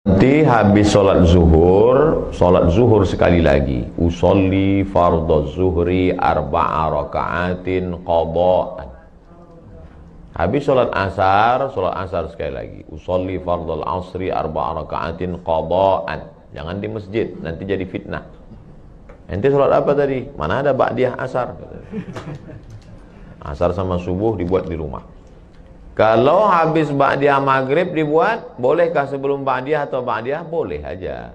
Nanti habis sholat zuhur sekali lagi. Usolli fardhu zuhri arba'a raka'atin qada'an. Habis sholat asar sekali lagi. Usolli fardhu asri arba'a raka'atin qada'an. Jangan di masjid, nanti jadi fitnah. Ente sholat apa tadi? Mana ada ba'diyah asar? Asar sama subuh dibuat di rumah. Kalau habis ba'diyah maghrib dibuat, bolehkah sebelum ba'diyah atau ba'diyah? Boleh aja.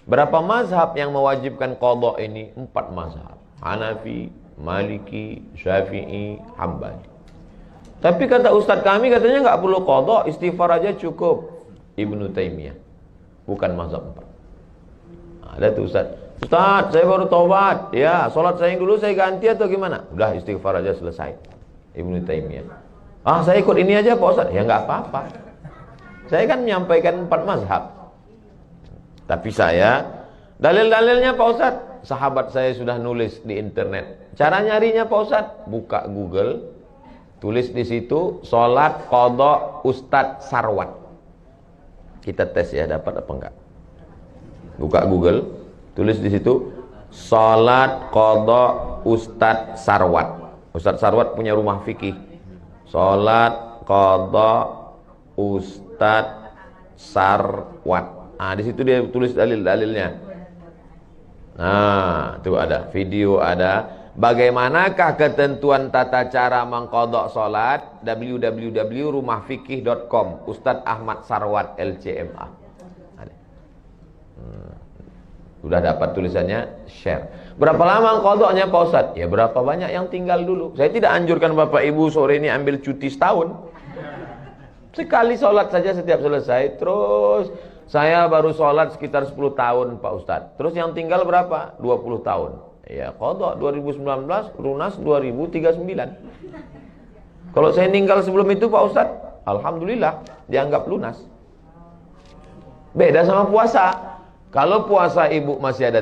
Berapa mazhab yang mewajibkan qadha ini? 4 mazhab. Hanafi, Maliki, Syafi'i, Hambali. Tapi kata ustaz kami katanya nggak perlu qadha, istighfar aja cukup. Ibnu Taimiyah. Bukan mazhab 4. Ada tuh ustaz. Ustaz, saya baru taubat. Ya, sholat saya yang dulu saya ganti atau gimana? Udah istighfar aja selesai. Ibnu Taimiyah. Ah, saya ikut ini aja Pak Ustaz. Ya nggak apa-apa. Saya kan menyampaikan 4 mazhab. Tapi saya, dalil-dalilnya Pak Ustaz, sahabat saya sudah nulis di internet. Cara nyarinya Pak Ustaz, buka Google, tulis di situ, sholat qadha Ustadz Sarwat. Kita tes ya, dapat apa enggak. Buka Google, tulis di situ, sholat qadha Ustadz Sarwat. Ustadz Sarwat punya rumah fikih. Sholat qadha Ustadz Sarwat. Nah, di situ dia tulis dalil-dalilnya. Nah, itu ada video, ada. Bagaimanakah ketentuan tata cara mengqadha sholat? www.rumahfikih.com Ustadz Ahmad Sarwat LCMA. Sudah dapat tulisannya, share. Berapa lama qadhanya Pak Ustadz? Ya berapa banyak yang tinggal dulu. Saya tidak anjurkan Bapak Ibu sore ini ambil cuti setahun. Sekali sholat saja setiap selesai. Terus saya baru sholat sekitar 10 tahun Pak Ustadz. Terus yang tinggal berapa? 20 tahun. Ya qadha 2019, lunas 2039. Kalau saya tinggal sebelum itu Pak Ustadz, alhamdulillah dianggap lunas. Beda sama puasa. Kalau puasa ibu masih ada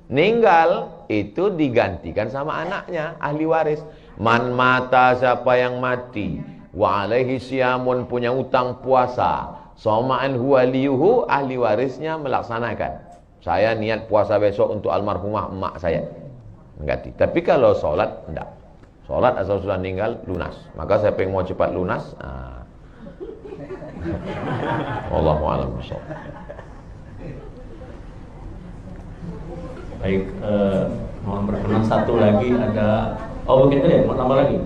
ninggal itu digantikan sama anaknya, ahli waris. Man mata, siapa yang mati, wa alaihi siyamun, punya utang puasa, soma'an huwa liyuhu, ahli warisnya melaksanakan. Saya niat puasa besok untuk almarhumah emak saya, ganti. Tapi kalau sholat enggak. Sholat asal sudah meninggal lunas. Maka siapa yang mau cepat lunas, Wallahu a'lam bishawab. Baik, mohon berkenan satu lagi ada. Oh begitu deh, mau tambah lagi.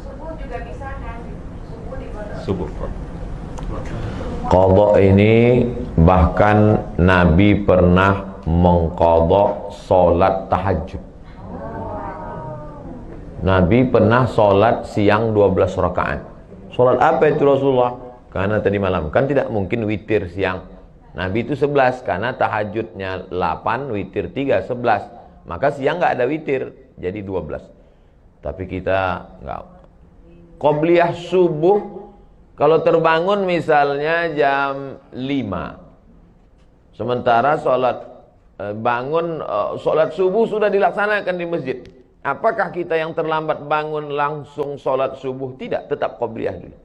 Subuh juga bisa kan? Subuh di Subuh. Qadha ini bahkan Nabi pernah mengqadha salat tahajud. Nabi pernah salat siang 12 rakaat. Salat apa itu Rasulullah? Karena tadi malam kan tidak mungkin witir siang. Nabi itu 11 karena tahajudnya 8, witir 3, 11. Maka siang nggak ada witir, jadi 12. Tapi kita nggak. Qobliyah subuh kalau terbangun misalnya jam 5. Sementara sholat subuh sudah dilaksanakan di masjid. Apakah kita yang terlambat bangun langsung sholat subuh? Tidak, tetap qobliyah dulu.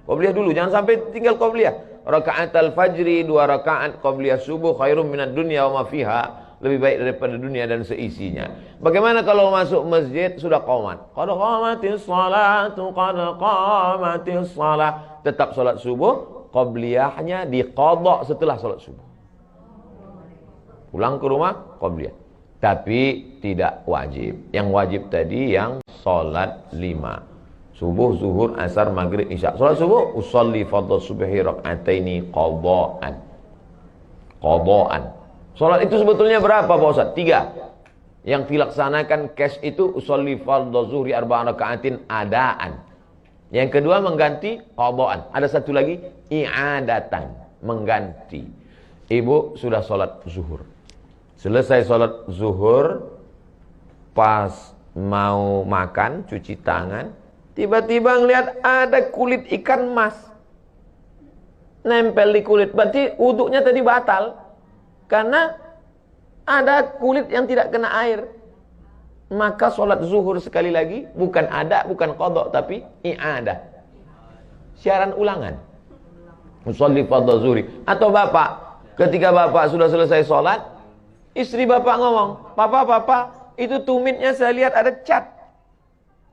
Qobliyah dulu, jangan sampai tinggal qobliyah. Rakaat al-fajri 2 rakaat qobliyah subuh khairum minad dunya wa ma fiha, lebih baik daripada dunia dan seisinya. Bagaimana kalau masuk masjid sudah qomat? Qad qamatis shalatu, qad qamatis shalah. Tetap salat subuh, qobliyahnya diqadha setelah salat subuh. Pulang ke rumah qobliyah. Tapi tidak wajib. Yang wajib tadi yang salat 5. Subuh, zuhur, asar, maghrib, isya. Salat subuh, usolli fardhu subhi rak'ataini qadha'an. Qadha'an. Salat itu sebetulnya berapa Pak Ustaz? 3. Yang dilaksanakan cash itu usolli fardhu zuhri arba'a raka'atin adaan. Yang kedua mengganti qadha'an. Ada satu lagi i'adatan, mengganti. Ibu sudah salat zuhur. Selesai salat zuhur, pas mau makan, cuci tangan, tiba-tiba ngelihat ada kulit ikan mas nempel di kulit. Berarti wuduknya tadi batal karena ada kulit yang tidak kena air. Maka sholat zuhur sekali lagi bukan ada, bukan qadha, tapi i'adah, siaran ulangan. Usolli fardhu zuhri. Atau bapak, ketika bapak sudah selesai sholat, istri bapak ngomong, papa, itu tumitnya saya lihat ada cat.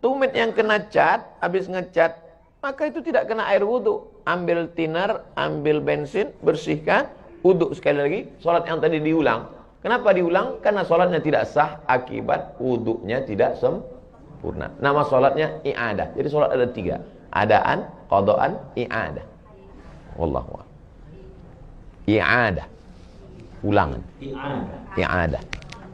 Tumit yang kena cat, habis ngecat, maka itu tidak kena air wudhu. Ambil thinner, ambil bensin, bersihkan, wudhu sekali lagi, sholat yang tadi diulang. Kenapa diulang? Karena sholatnya tidak sah akibat wudhunya tidak sempurna. Nama sholatnya i'adah. Jadi sholat ada 3. Adaan, qadaan, i'adah. Wallahu a'lam. I'adah. Ulangan. I'adah.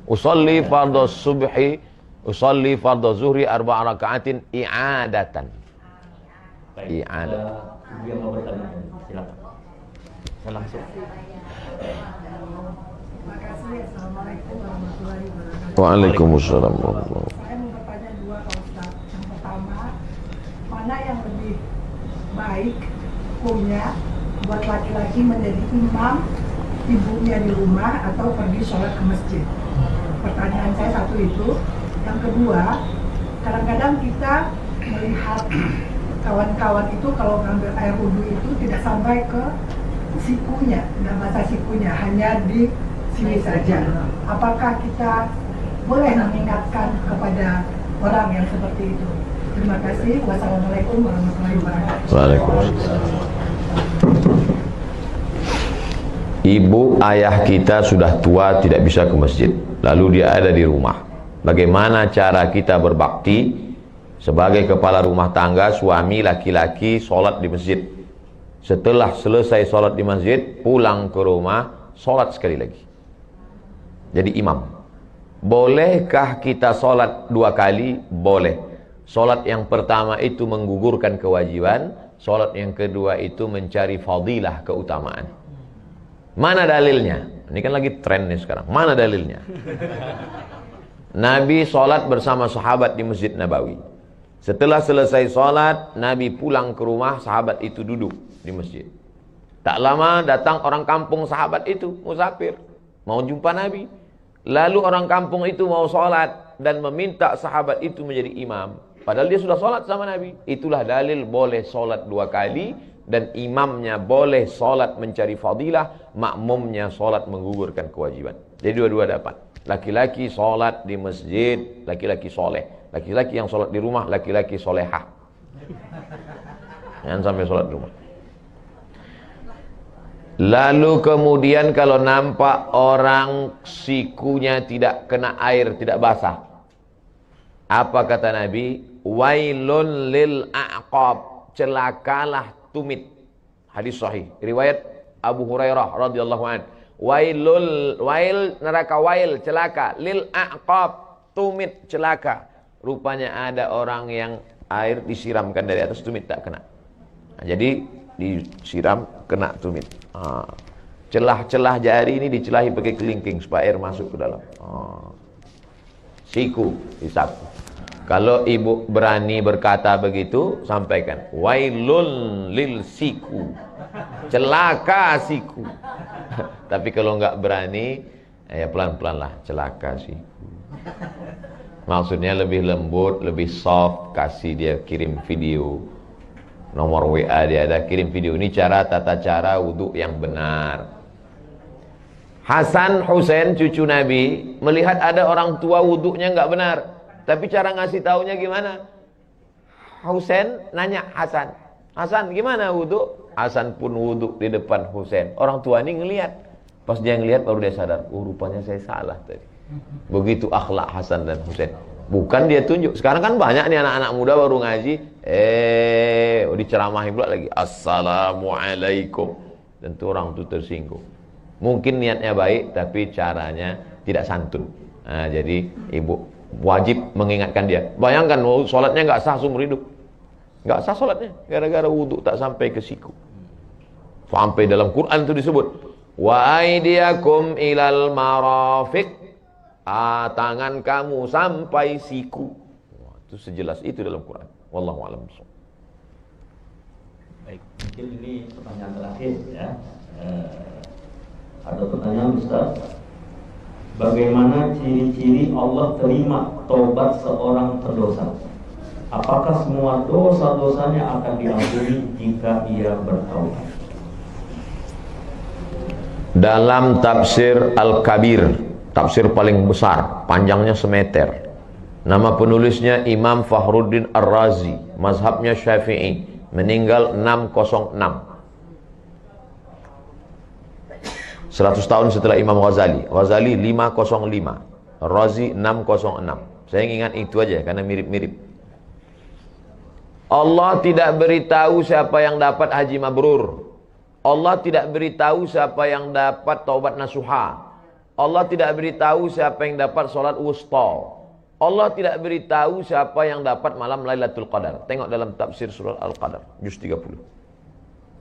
Usolli fardhu subhi, usolli fardhu zuhri 4 raka'atin i'adatan. Baik, I'adah. Dia mau bertanya, silakan. Saya langsung. Terima kasih. Assalamualaikum warahmatullahi wabarakatuh. Waalaikumsalam. Saya mau bertanya 2 Pak Ustaz. Yang pertama, mana yang lebih baik hukumnya buat laki-laki menjadi imam ibunya di rumah atau pergi sholat ke masjid? Pertanyaan saya satu itu. Yang kedua, kadang-kadang kita melihat kawan-kawan itu kalau ngambil air wudhu itu tidak sampai ke sikunya, tidak basah sikunya, hanya di sini saja. Apakah kita boleh mengingatkan kepada orang yang seperti itu? Terima kasih. Wassalamualaikum warahmatullahi wabarakatuh. Waalaikumsalam. Ibu ayah kita sudah tua, tidak bisa ke masjid, lalu dia ada di rumah. Bagaimana cara kita berbakti sebagai kepala rumah tangga, suami laki-laki sholat di masjid? Setelah selesai sholat di masjid, pulang ke rumah, sholat sekali lagi. Jadi imam. Bolehkah kita sholat 2 kali? Boleh. Sholat yang pertama itu menggugurkan kewajiban, sholat yang kedua itu mencari fadilah, keutamaan. Mana dalilnya? Ini kan lagi tren nih sekarang. Mana dalilnya? Nabi sholat bersama sahabat di Masjid Nabawi. Setelah selesai sholat, Nabi pulang ke rumah, sahabat itu duduk di masjid. Tak lama datang orang kampung sahabat itu, musafir, mau jumpa Nabi. Lalu orang kampung itu mau sholat dan meminta sahabat itu menjadi imam. Padahal dia sudah sholat sama Nabi. Itulah dalil boleh sholat 2 kali. Dan imamnya boleh sholat mencari fadilah, makmumnya sholat menggugurkan kewajiban. Jadi dua-dua dapat. Laki-laki sholat di masjid, laki-laki soleh. Laki-laki yang sholat di rumah, laki-laki solehah. Jangan sampai sholat di rumah. Lalu kemudian kalau nampak orang sikunya tidak kena air, tidak basah, apa kata Nabi? Wailun lil a'qab, celakalah tumit. Hadis sahih riwayat Abu Hurairah radhiyallahu an. Wail neraka, wail celaka, lil a'qab tumit celaka. Rupanya ada orang yang air disiramkan dari atas, tumit tak kena. Nah, jadi disiram kena tumit. Celah-celah jari ini dicelahi pakai kelingking supaya air masuk ke dalam. Siku disapu. Kalau ibu berani berkata begitu, sampaikan wailun lil siku, celaka siku. Tapi kalau enggak berani, ya pelan-pelan lah, celaka siku. Maksudnya lebih lembut, lebih soft, kasih dia kirim video, nomor WA dia ada, kirim video. Ini cara, tata cara wudhu yang benar. Hasan Husain cucu Nabi melihat ada orang tua wudhunya enggak benar. Tapi cara ngasih taunya gimana? Husain nanya Hasan, Hasan gimana wudhu? Hasan pun wudhu di depan Husain. Orang tua ini ngelihat. Pas dia ngelihat baru dia sadar, oh rupanya saya salah tadi. Begitu akhlak Hasan dan Husain. Bukan dia tunjuk. Sekarang kan banyak nih anak-anak muda baru ngaji, diceramahin pula lagi. Assalamualaikum. Tentu orang itu tersinggung. Mungkin niatnya baik, tapi caranya tidak santun. Nah, jadi ibu wajib mengingatkan dia. Bayangkan sholatnya nggak sah seumur hidup, nggak sah sholatnya gara-gara wudhu tak sampai ke siku. Sampai dalam Quran itu disebut wa aidiakum ilal marafiq, tangan kamu sampai siku. Itu sejelas itu dalam Quran. Wallahu a'lam. Baik, mungkin ini pertanyaan terakhir ya. Ada pertanyaan Ustaz. Bagaimana ciri-ciri Allah terima taubat seorang berdosa? Apakah semua dosa-dosanya akan diampuni jika ia bertaubat? dalam tafsir Al-Kabir, tafsir paling besar, panjangnya semeter. Nama penulisnya Imam Fakhruddin Ar-Razi, mazhabnya Syafi'i, meninggal 606. 100 tahun setelah Imam Ghazali. Ghazali 505, Razi 606. Saya ingat itu aja karena mirip-mirip. Allah tidak beritahu siapa yang dapat haji mabrur. Allah tidak beritahu siapa yang dapat taubat nasuha. Allah tidak beritahu siapa yang dapat salat wusta. Allah tidak beritahu siapa yang dapat malam Lailatul Qadar. Tengok dalam tafsir surah Al-Qadar, juz 30.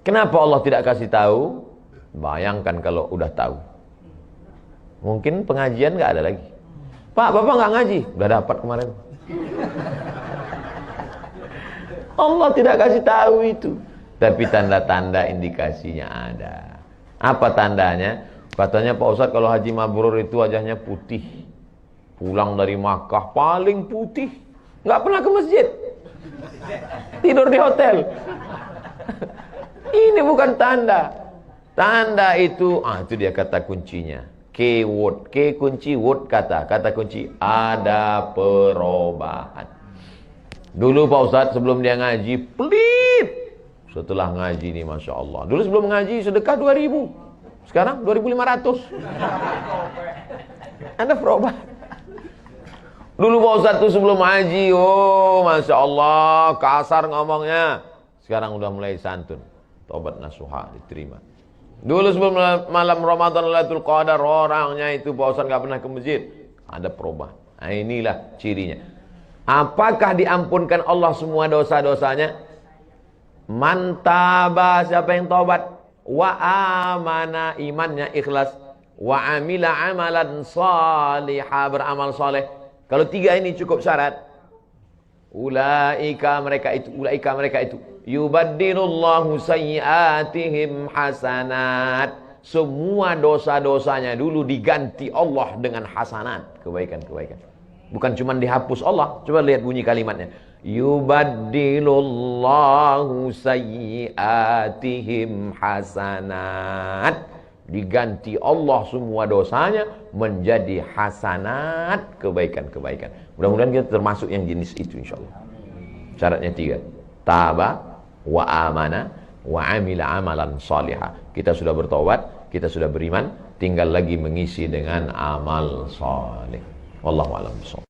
Kenapa Allah tidak kasih tahu? Bayangkan kalau udah tahu. Mungkin pengajian nggak ada lagi. Pak, Bapak nggak ngaji? Udah dapat kemarin. Allah tidak kasih tahu itu. Tapi tanda-tanda indikasinya ada. Apa tandanya? Katanya Pak Ustadz kalau haji mabrur itu wajahnya putih. Pulang dari Makkah paling putih. Nggak pernah ke masjid. Tidur di hotel. Ini bukan tanda. Tanda itu, itu dia kata kuncinya. Keyword, K kunci, word kata. Kata kunci, ada perubahan. Dulu Pak Ustadz sebelum dia ngaji, pelit. Setelah ngaji nih Masya Allah. Dulu sebelum ngaji sedekah 2.000. Sekarang 2.500. Ada perubahan. Dulu Pak Ustadz tuh sebelum ngaji, Masya Allah, kasar ngomongnya. Sekarang udah mulai santun. Taubat nasuha diterima. Dulu sebelum malam Ramadan Lailatul Qadar, orangnya itu Pak Ustadz gak pernah ke masjid. Ada perubahan. Nah, inilah cirinya. Apakah diampunkan Allah semua dosa-dosanya? Mantaba, siapa yang taubat? Wa amana, imannya ikhlas. Wa amila amalan salihah, beramal saleh. Kalau 3 ini cukup syarat. Ulaika mereka itu. Yubaddilullahu sayyiatihim hasanat. Semua dosa-dosanya dulu diganti Allah dengan hasanat, kebaikan-kebaikan. Bukan cuma dihapus Allah. Coba lihat bunyi kalimatnya. Yubaddilullahu sayyiatihim hasanat. Diganti Allah semua dosanya menjadi hasanat, kebaikan-kebaikan. Mudah-mudahan kita termasuk yang jenis itu insyaallah. Syaratnya 3. Taba wa amana wa amila amalan salihah. Kita sudah bertaubat, kita sudah beriman, tinggal lagi mengisi dengan amal saleh. Wallahu a'lam bishawab.